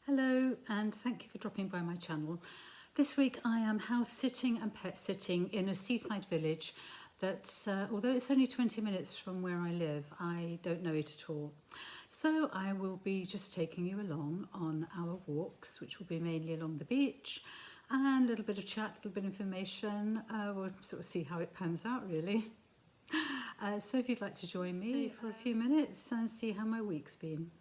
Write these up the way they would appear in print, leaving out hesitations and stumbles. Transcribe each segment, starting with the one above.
Hello and thank you for dropping by my channel. This week I am house sitting and pet sitting in a seaside village that's, although it's only 20 minutes from where I live, I don't know it at all. So I will be just taking you along on our walks, which will be mainly along the beach, and a little bit of chat, a little bit of information. We'll sort of see how it pans out really. So if you'd like to join me for a few minutes and see how my week's been.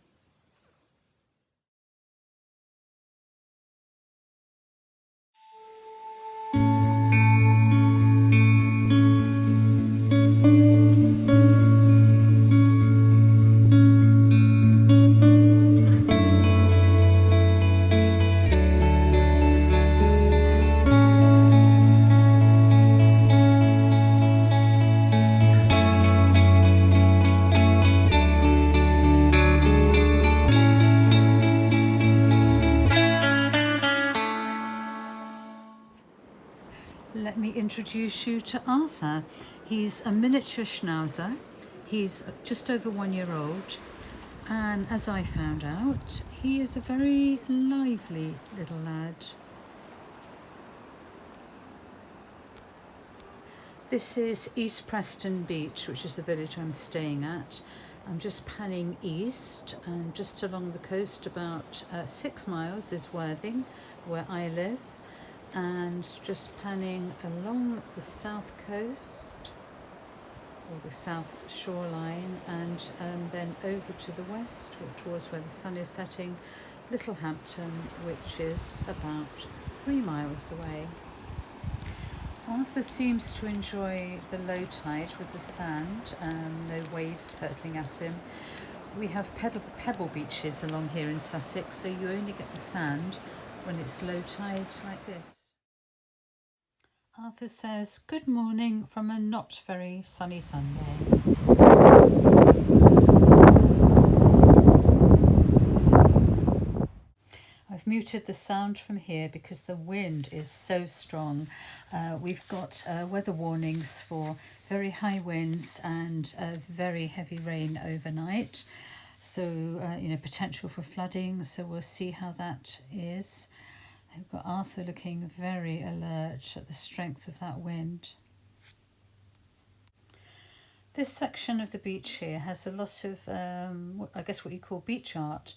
Let me introduce you to Arthur. He's a miniature schnauzer. He's just over 1 year old, and as I found out, he is a very lively little lad. This is East Preston Beach, which is the village I'm staying at. I'm just panning east, and just along the coast about 6 miles is Worthing, where I live. And just panning along the south coast or the south shoreline, and then over to the west towards where the sun is setting, Littlehampton, which is about 3 miles away. Arthur seems to enjoy the low tide with the sand, no waves hurtling at him. We have pebble beaches along here in Sussex, so you only get the sand when it's low tide like this. Arthur says, "Good morning from a not very sunny Sunday." I've muted the sound from here because the wind is so strong. We've got weather warnings for very high winds and very heavy rain overnight. So, potential for flooding. So we'll see how that is. I've got Arthur looking very alert at the strength of that wind. This section of the beach here has a lot of, I guess what you call beach art.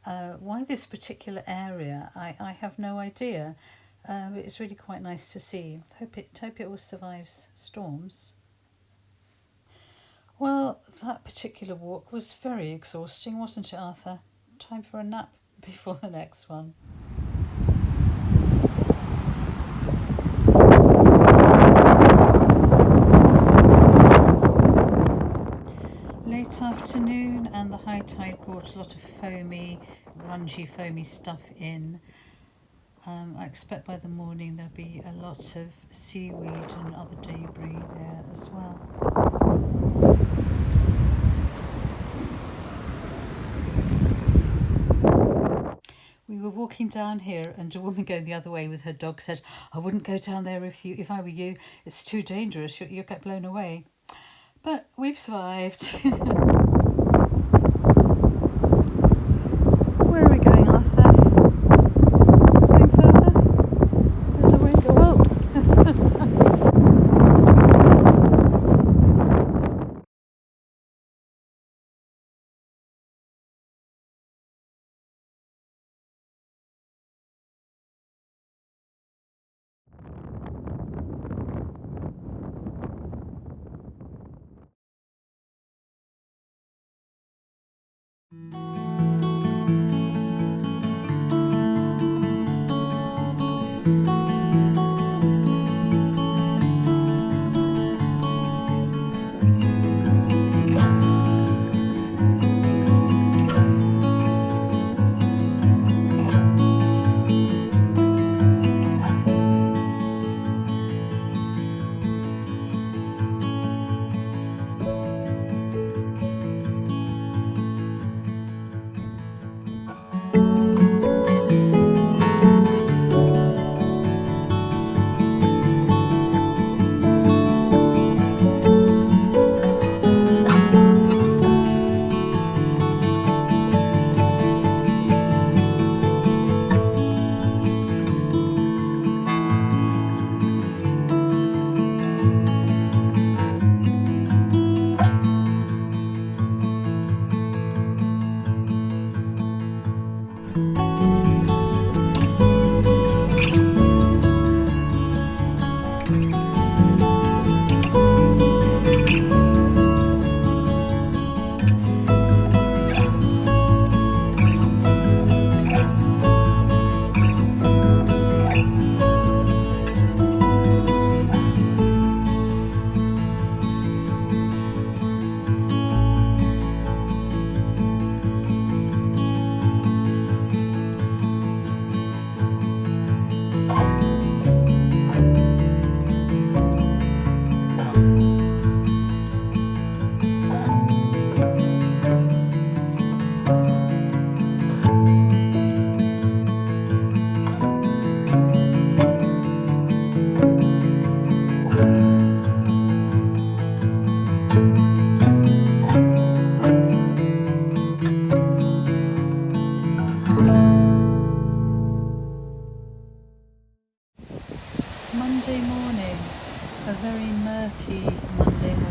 Why this particular area, I have no idea. It's really quite nice to see. Hope it all survives storms. Well, that particular walk was very exhausting, wasn't it, Arthur? Time for a nap before the next one. Late afternoon, and the high tide brought a lot of grungy foamy stuff in. I expect by the morning there'll be a lot of seaweed and other debris there as well. We were walking down here, and a woman going the other way with her dog said, "I wouldn't go down there if I were you. It's too dangerous. You'll get blown away." But we've survived. Where are we going, Arthur? Going further? There's the wind. Whoa! Monday morning, a very murky Monday morning.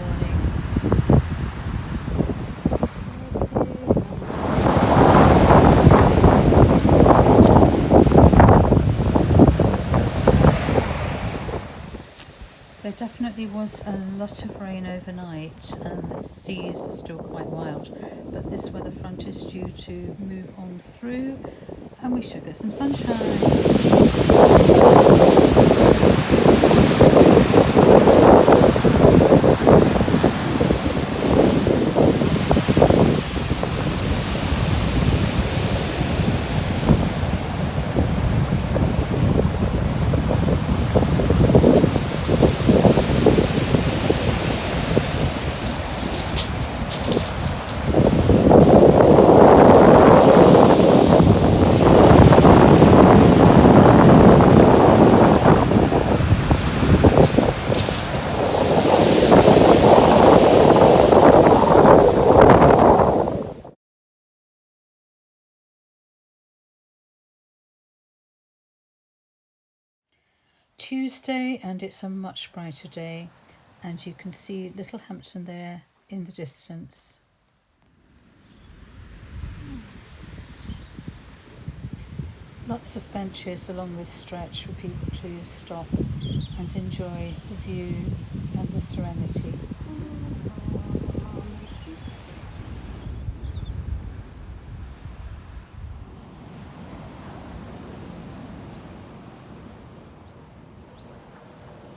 There definitely was a lot of rain overnight and the seas are still quite wild, but this weather front is due to move on through and we should get some sunshine. Tuesday, and it's a much brighter day, and you can see Little Hampton there in the distance. Lots of benches along this stretch for people to stop and enjoy the view and the serenity.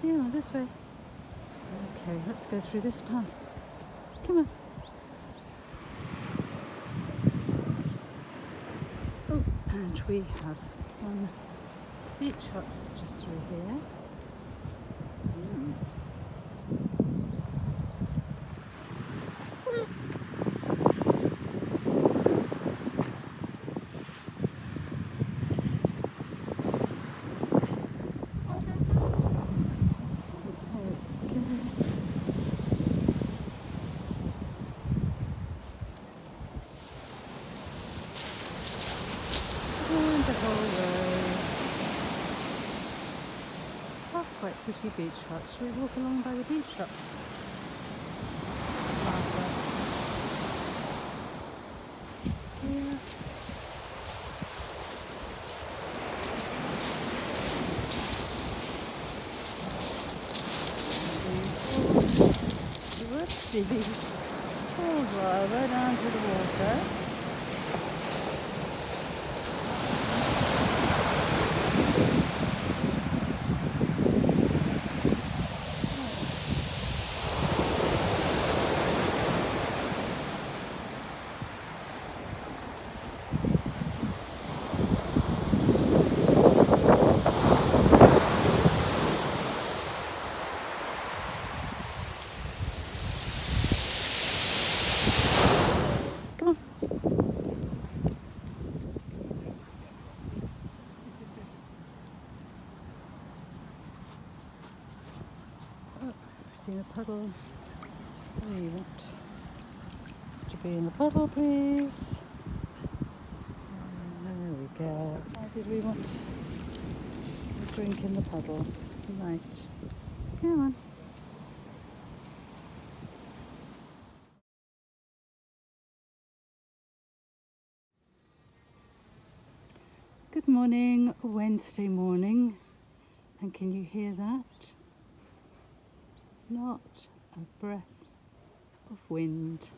Yeah, this way. Okay, let's go through this path. Come on. Oh, and we have some beach huts just through here. Quite pretty beach huts. Shall we walk along by the beach huts? Here. Whoopsie. All driver down to the water. In a puddle. We want to be in the puddle, please. There we go. Decided we want a drink in the puddle. Right. Come on. Good morning, Wednesday morning. And can you hear that? Not a breath of wind.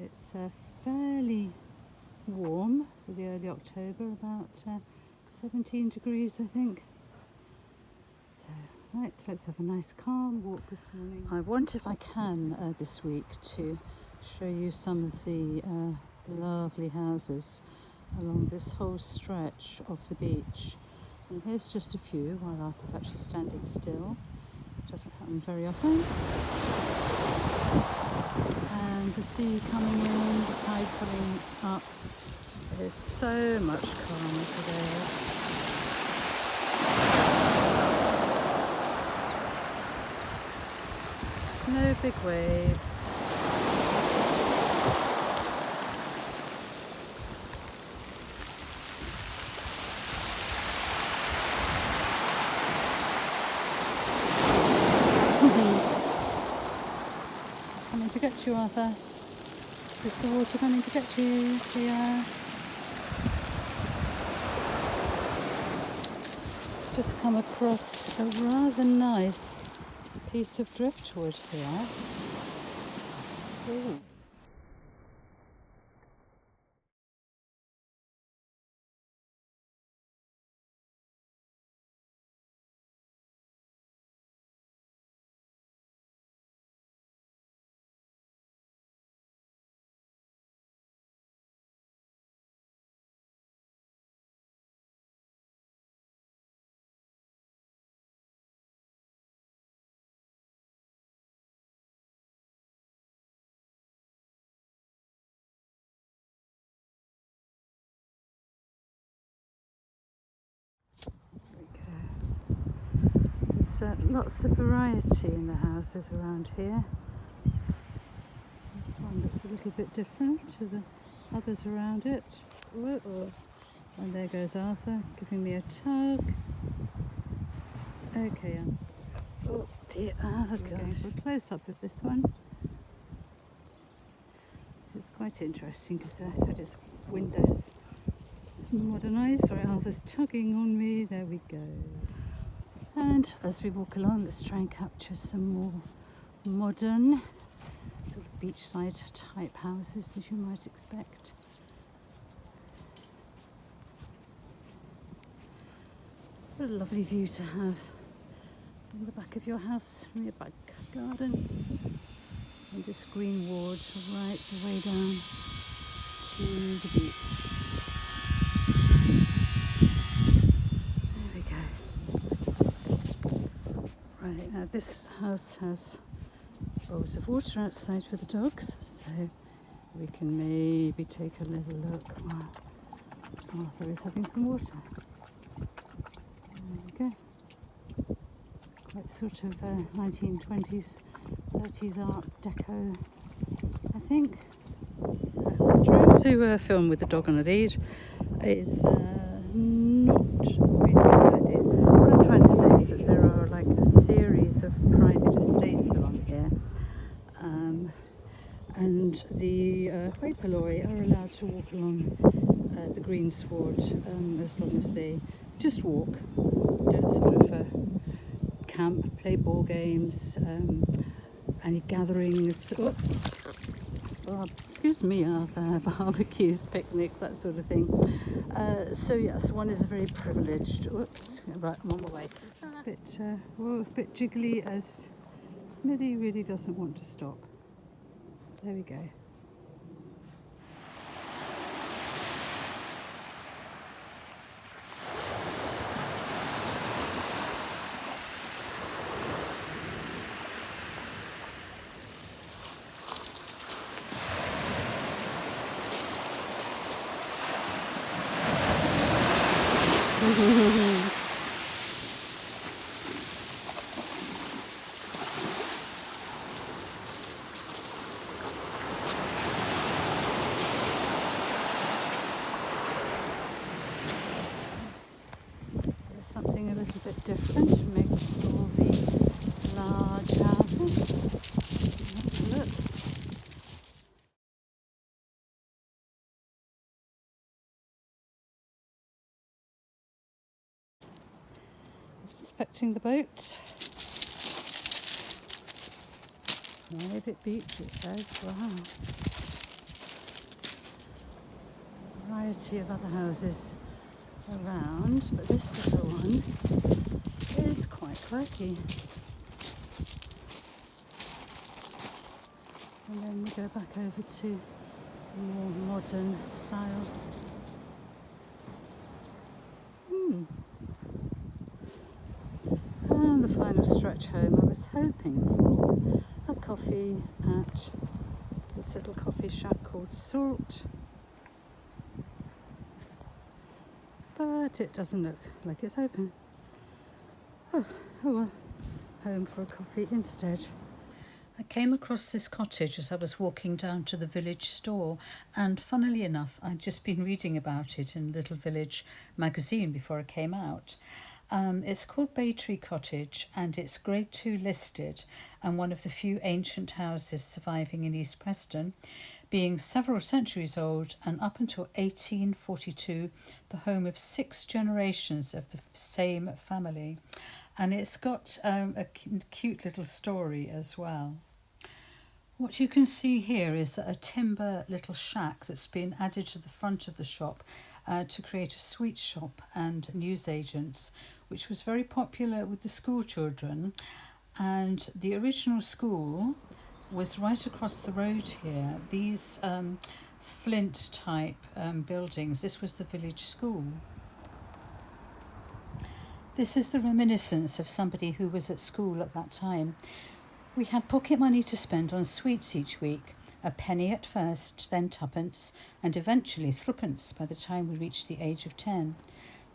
It's fairly warm for the early October, about 17 degrees I think. So right, let's have a nice calm walk this morning. I want, if I can this week, to show you some of the lovely houses along this whole stretch of the beach. And here's just a few while Arthur's actually standing still. It doesn't happen very often. And the sea coming in, the tide coming up. There's so much calm today. No big waves. get you, Arthur. Is the water coming to get you? Yeah. Just come across a rather nice piece of driftwood here. Ooh. There's lots of variety in the houses around here. This one looks a little bit different to the others around it. Whoa. And there goes Arthur giving me a tug. Okay, oh dear, we're going for a close-up of this one. Which is quite interesting because I said it's windows modernised. Sorry, Arthur's tugging on me. There we go. And as we walk along, let's try and capture some more modern sort of beachside type houses as you might expect. What a lovely view to have in the back of your house from your back garden. And this green ward right the way down to the beach. There we go. Right, now this house has bowls of water outside for the dogs, so we can maybe take a little look while Arthur is having some water. There we go. Quite sort of 1920s, 30s art deco, I think. Trying to film with the dog on a lead is not really a good idea. What I'm trying to say is that there are like a series of private estates along here, and the white polloi are allowed to walk along the green sward as long as they just walk, don't sort of camp, play ball games, any gatherings. Oops. Oh, excuse me, Arthur, barbecues, picnics, that sort of thing. So yes, one is very privileged. Whoops, right, I'm on my way. A bit jiggly as Millie really doesn't want to stop. There we go. There's something a little bit different amongst all the large houses. Let's have a look. Inspecting the boat. Private beach, it says. Wow. Variety of other houses around, but this little one is quite quirky. And then we go back over to more modern style. And the final stretch home, I was hoping for a coffee at this little coffee shack called Salt, but it doesn't look like it's open. Oh well, home for a coffee instead. I came across this cottage as I was walking down to the village store, and funnily enough, I'd just been reading about it in Little Village magazine before I came out. It's called Bay Tree Cottage and it's Grade 2 listed and one of the few ancient houses surviving in East Preston, being several centuries old and up until 1842 the home of 6 generations of the same family. And it's got a cute little story as well. What you can see here is a timber little shack that's been added to the front of the shop to create a sweet shop and newsagents, which was very popular with the school children. And the original school was right across the road here. These flint type buildings, this was the village school. This is the reminiscence of somebody who was at school at that time. We had pocket money to spend on sweets each week, a penny at first, then twopence, and eventually threepence by the time we reached the age of 10.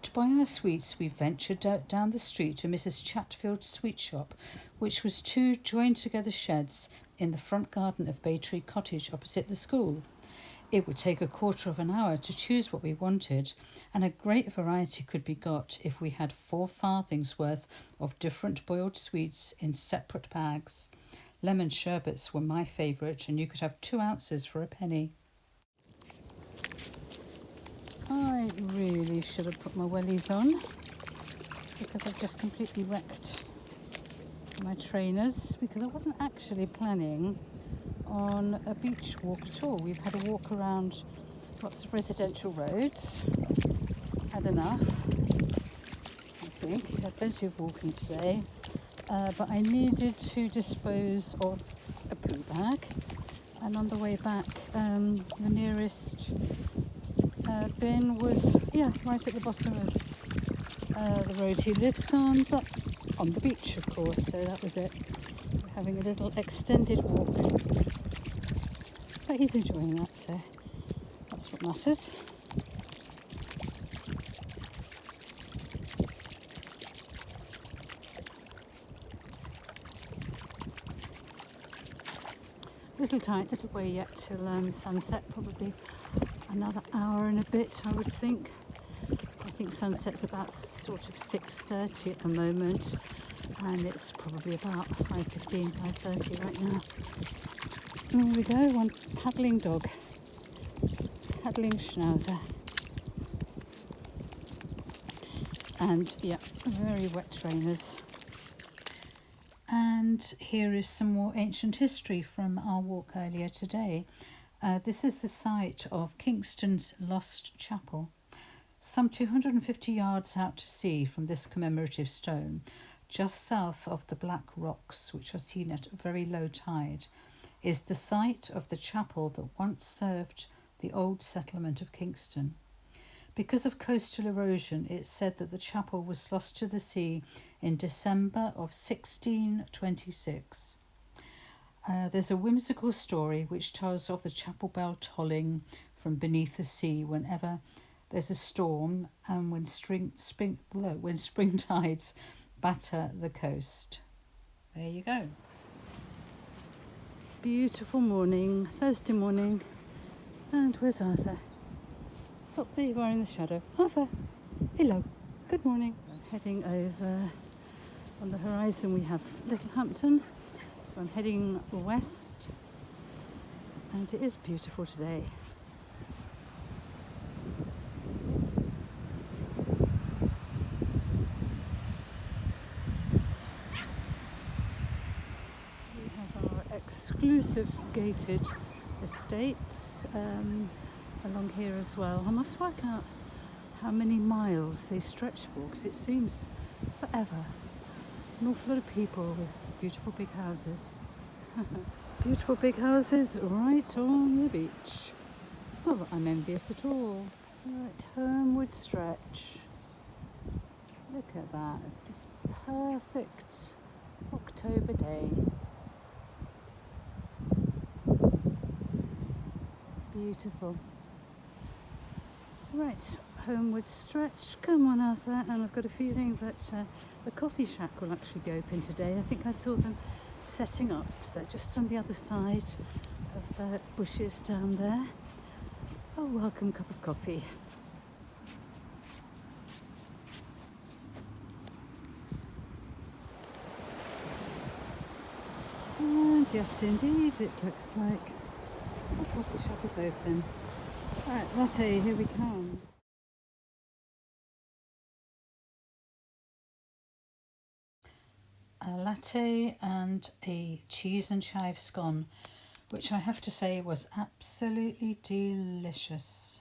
To buy our sweets, we ventured down the street to Mrs. Chatfield's sweet shop, which was 2 joined together sheds in the front garden of Bay Tree Cottage opposite the school. It would take a quarter of an hour to choose what we wanted, and a great variety could be got if we had 4 farthings worth of different boiled sweets in separate bags. Lemon sherbets were my favourite, and you could have 2 ounces for a penny. I really should have put my wellies on because I've just completely wrecked my trainers because I wasn't actually planning on a beach walk at all. We've had a walk around lots of residential roads, had enough, I think. We've had plenty of walking today, but I needed to dispose of a poo bag, and on the way back the nearest bin was right at the bottom of the road he lives on, but on the beach of course, so that was it. We're having a little extended walk. But he's enjoying that, so that's what matters. Little way yet till sunset, probably another hour and a bit, I would think. I think sunset's about sort of 6:30 at the moment, and it's probably about 5:15, 5:30 right now. There we go, one paddling dog, paddling schnauzer. And yeah, very wet trainers. And here is some more ancient history from our walk earlier today. This is the site of Kingston's Lost Chapel. Some 250 yards out to sea from this commemorative stone, just south of the Black Rocks, which are seen at very low tide, is the site of the chapel that once served the old settlement of Kingston. Because of coastal erosion, it's said that the chapel was lost to the sea in December of 1626. There's a whimsical story which tells of the chapel bell tolling from beneath the sea whenever there's a storm and when spring tides batter the coast. There you go. Beautiful morning, Thursday morning. And where's Arthur? Oh, there you are in the shadow. Arthur, hello, good morning. Heading over on the horizon we have Littlehampton, so I'm heading west and it is beautiful today. We have our exclusive gated estates along here as well. I must work out how many miles they stretch for because it seems forever. An awful lot of people with beautiful big houses. Beautiful big houses right on the beach. Not that I'm envious at all. Right, homeward stretch. Look at that. It's perfect October day. Beautiful. Right, homeward stretch. Come on, Arthur. And I've got a feeling that the coffee shack will actually be open today. I think I saw them setting up, so just on the other side of the bushes down there. A welcome cup of coffee. yes indeed, it looks like the coffee shop is open. Alright, latte, here we come. A latte and a cheese and chive scone, which I have to say was absolutely delicious.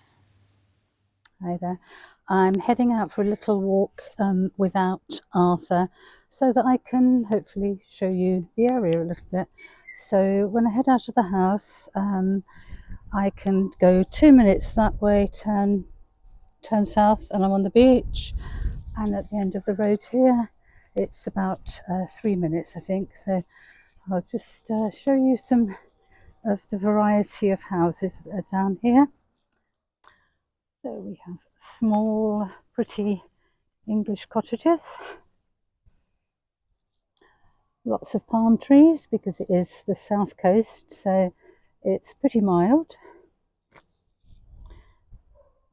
Hi there. I'm heading out for a little walk without Arthur so that I can hopefully show you the area a little bit. So when I head out of the house, I can go 2 minutes that way, turn south, and I'm on the beach. And at the end of the road here, it's about 3 minutes, I think. So I'll just show you some of the variety of houses that are down here. So we have small, pretty English cottages. Lots of palm trees because it is the south coast, so it's pretty mild.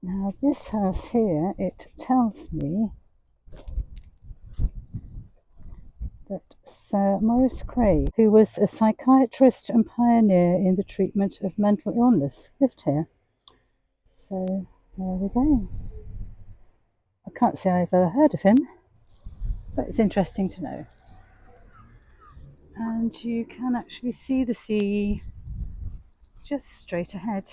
Now this house here, it tells me that Sir Maurice Craig, who was a psychiatrist and pioneer in the treatment of mental illness, lived here. So there we go. I can't say I've ever heard of him, but it's interesting to know. And you can actually see the sea just straight ahead.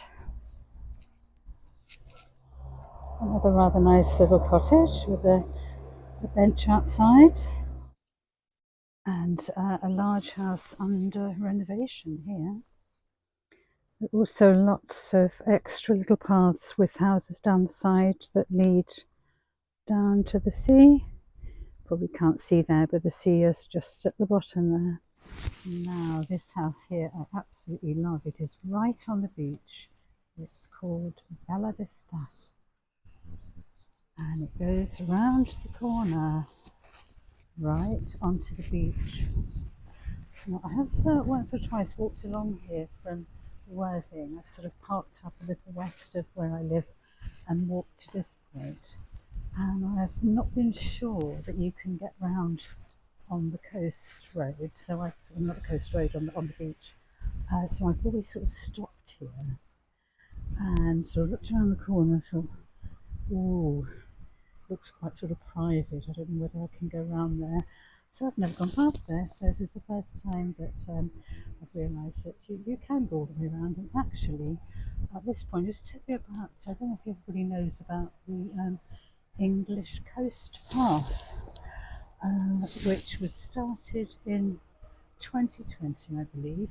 Another rather nice little cottage with a bench outside, and a large house under renovation here. There are also lots of extra little paths with houses down the side that lead down to the sea. Probably can't see there, but the sea is just at the bottom there. Now this house here I absolutely love. It is right on the beach. It's called Bella Vista, and it goes round the corner right onto the beach. Now, I have once or twice walked along here from Worthing. I've sort of parked up a little west of where I live and walked to this point, and I've not been sure that you can get round on the coast road. So not the coast road, on the beach. So I've always sort of stopped here and sort of looked around the corner and thought, ooh, looks quite sort of private. I don't know whether I can go around there. So I've never gone past there. So this is the first time that I've realised that you can go all the way around. And actually, at this point, just tell you about, I don't know if everybody knows about the English Coast Path, which was started in 2020, I believe.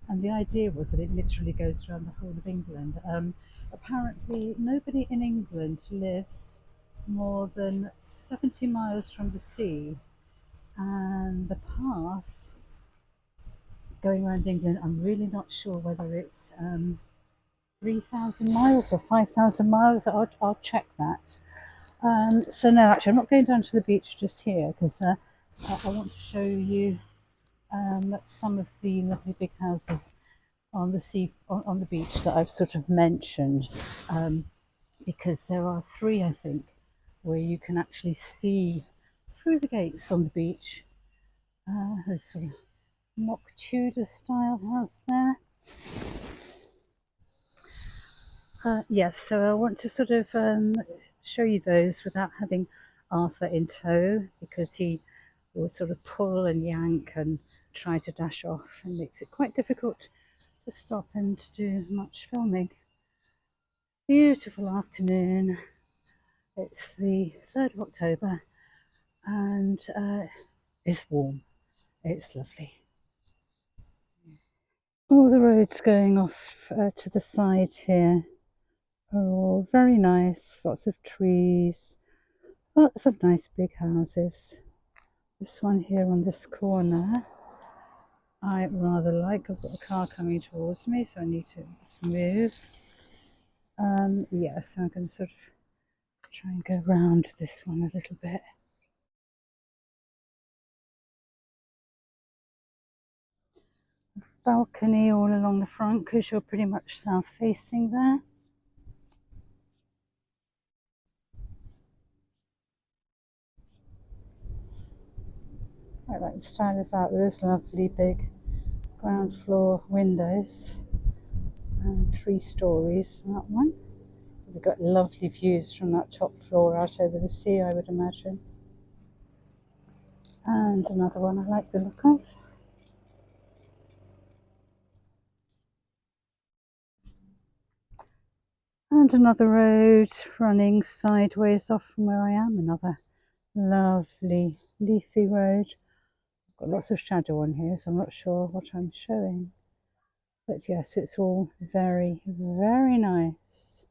And the idea was that it literally goes around the whole of England. Apparently, nobody in England lives more than 70 miles from the sea, and the path going around England, I'm really not sure whether it's 3,000 miles or 5,000 miles. I'll check that. So no, actually I'm not going down to the beach just here because I want to show you some of the lovely big houses on the sea, on the beach that I've sort of mentioned, because there are 3, I think, where you can actually see through the gates on the beach. There's sort of mock Tudor style house there. Yes, so I want to sort of show you those without having Arthur in tow, because he will sort of pull and yank and try to dash off, and makes it quite difficult to stop and do much filming. Beautiful afternoon. It's the 3rd of October, and it's warm. It's lovely. All the roads going off to the side here are all very nice. Lots of trees, lots of nice big houses. This one here on this corner I rather like. I've got a car coming towards me, so I need to move. Yeah, so I'm going to sort of try and go round this one a little bit. Balcony all along the front because you're pretty much south facing there. I like the style of that with those lovely big ground floor windows and 3 stories, that one. We've got lovely views from that top floor out over the sea, I would imagine. And another one I like the look of. And another road running sideways off from where I am. Another lovely leafy road. I've got lots of shadow on here, so I'm not sure what I'm showing. But yes, it's all very, very nice.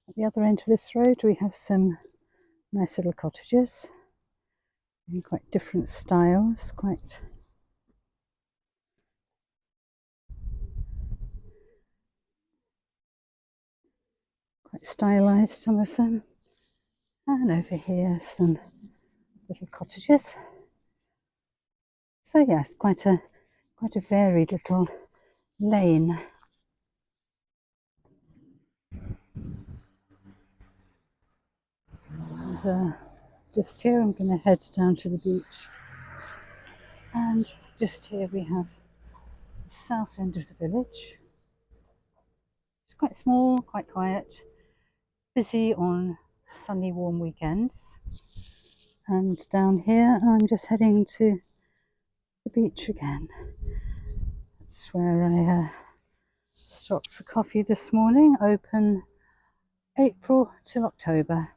At the other end of this road, we have some nice little cottages in quite different styles, quite stylized, some of them. And over here, some little cottages. So yes, quite a varied little lane. And just here, I'm going to head down to the beach. And just here we have the south end of the village. It's quite small, quite quiet, busy on sunny, warm weekends. And down here, I'm just heading to the beach again. That's where I stopped for coffee this morning, open April till October.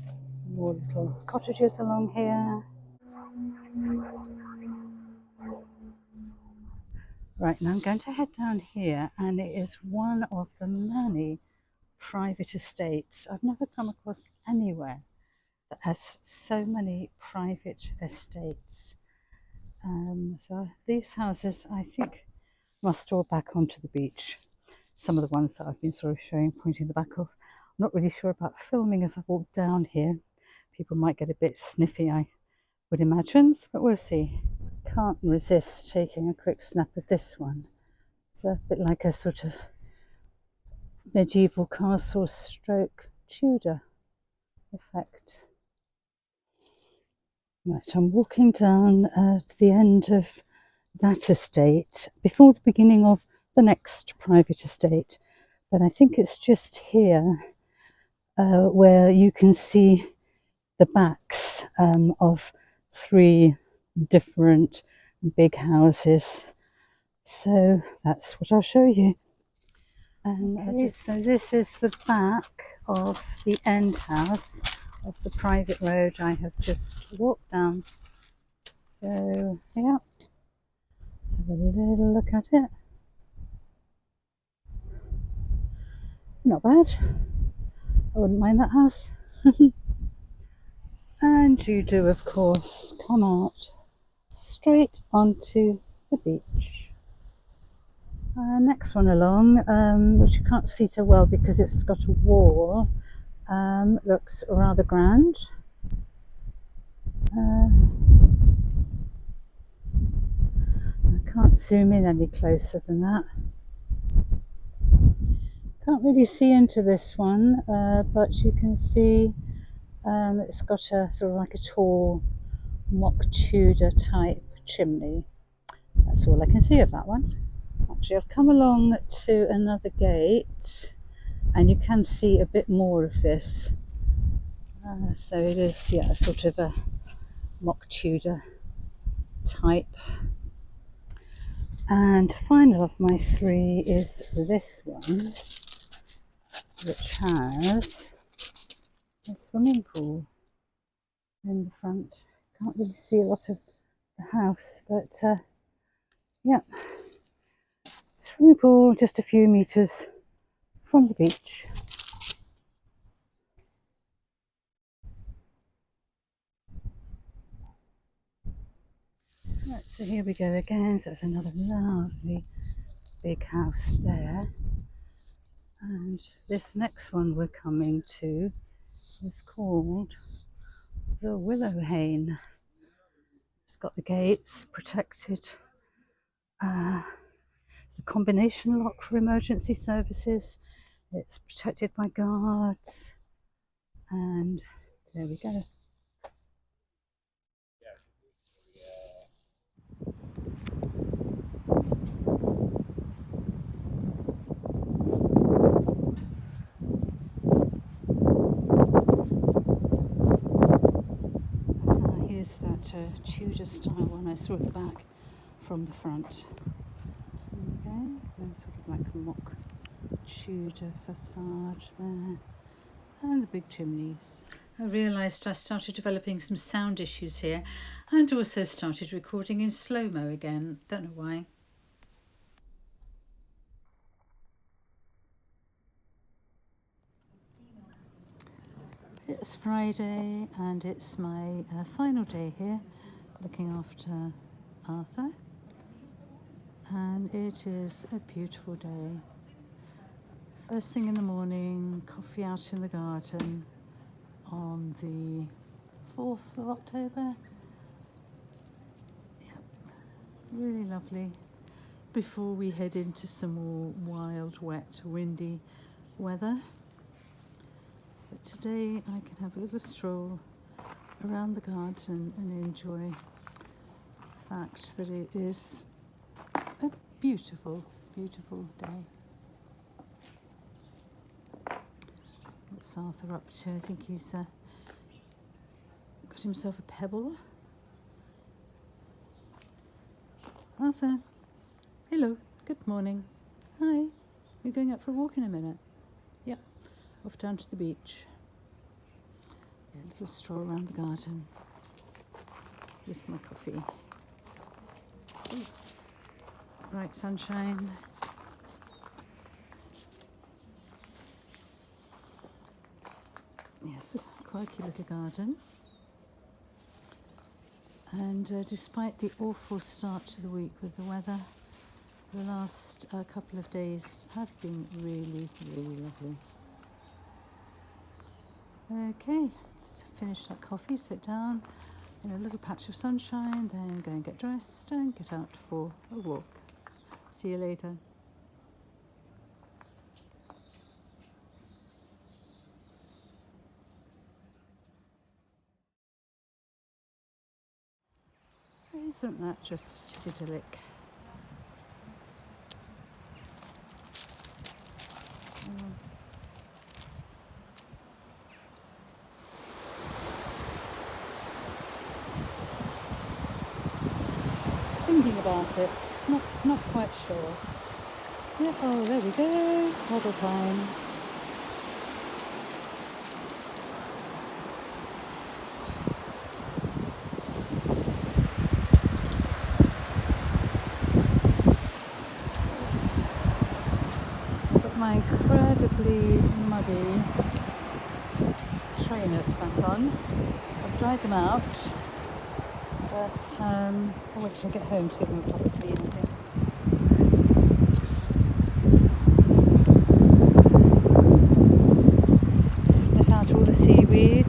Some more little cottages along here. Right, now I'm going to head down here, and it is one of the many private estates. I've never come across anywhere that has so many private estates. So these houses, I think, must all back onto the beach. Some of the ones that I've been sort of showing, pointing the back of. I'm not really sure about filming as I walk down here. People might get a bit sniffy, I would imagine, but we'll see. Can't resist taking a quick snap of this one. It's a bit like a sort of medieval castle stroke Tudor effect. Right, I'm walking down to the end of that estate before the beginning of the next private estate, but I think it's just here where you can see the backs of 3 different big houses. So that's what I'll show you. Okay, so this is the back of the end house of the private road I have just walked down. So yeah, have a little look at it. Not bad. I wouldn't mind that house. And you do, of course, come out straight onto the beach. Next one along, which you can't see so well because it's got a wall, looks rather grand. I can't zoom in any closer than that. Can't really see into this one, but you can see it's got a sort of like a tall mock Tudor type chimney. That's all I can see of that one. Actually, I've come along to another gate and you can see a bit more of this. So it is, yeah, sort of a mock Tudor type. And final of my 3 is this one, which has a swimming pool in the front. Can't really see a lot of the house, but yeah, swimming pool just a few meters from the beach. Right, so here we go again. So there's another lovely big house there. And this next one we're coming to is called the Willow Hane. It's got the gates protected. It's a combination lock for emergency services. It's protected by guards. And there we go. Tudor style one I saw at the back from the front. There we go, and sort of like a mock Tudor facade there, and the big chimneys. I realised I started developing some sound issues here, and also started recording in slow-mo again. Don't know why. It's Friday and it's my final day here looking after Arthur, and it is a beautiful day. First thing in the morning, coffee out in the garden on the 4th of October. Yep, really lovely. Before we head into some more wild, wet, windy weather. But today I can have a little stroll around the garden and enjoy the fact that it is a beautiful, beautiful day. What's Arthur up to? I think he's got himself a pebble. Arthur, hello, good morning. Hi, you're going out for a walk in a minute? Yep, off down to the beach. A little stroll around the garden with my coffee. Ooh. Bright sunshine. Yes, a quirky little garden. And despite the awful start to the week with the weather, the last couple of days have been really, really lovely. Okay, let's finish that coffee, sit down in a little patch of sunshine, then go and get dressed and get out for a walk. See you later. Isn't that just idyllic? Thinking about it, not quite sure. Yeah, oh, there we go, waddle time. Got my incredibly muddy trainers back on. I've dried them out, but I'll wait till I get home to give them a proper clean, I think. Sniff out all the seaweed.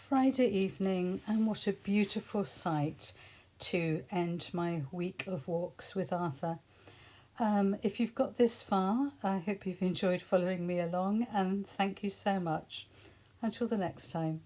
Friday evening, and what a beautiful sight to end my week of walks with Arthur. If you've got this far, I hope you've enjoyed following me along, and thank you so much. Until the next time.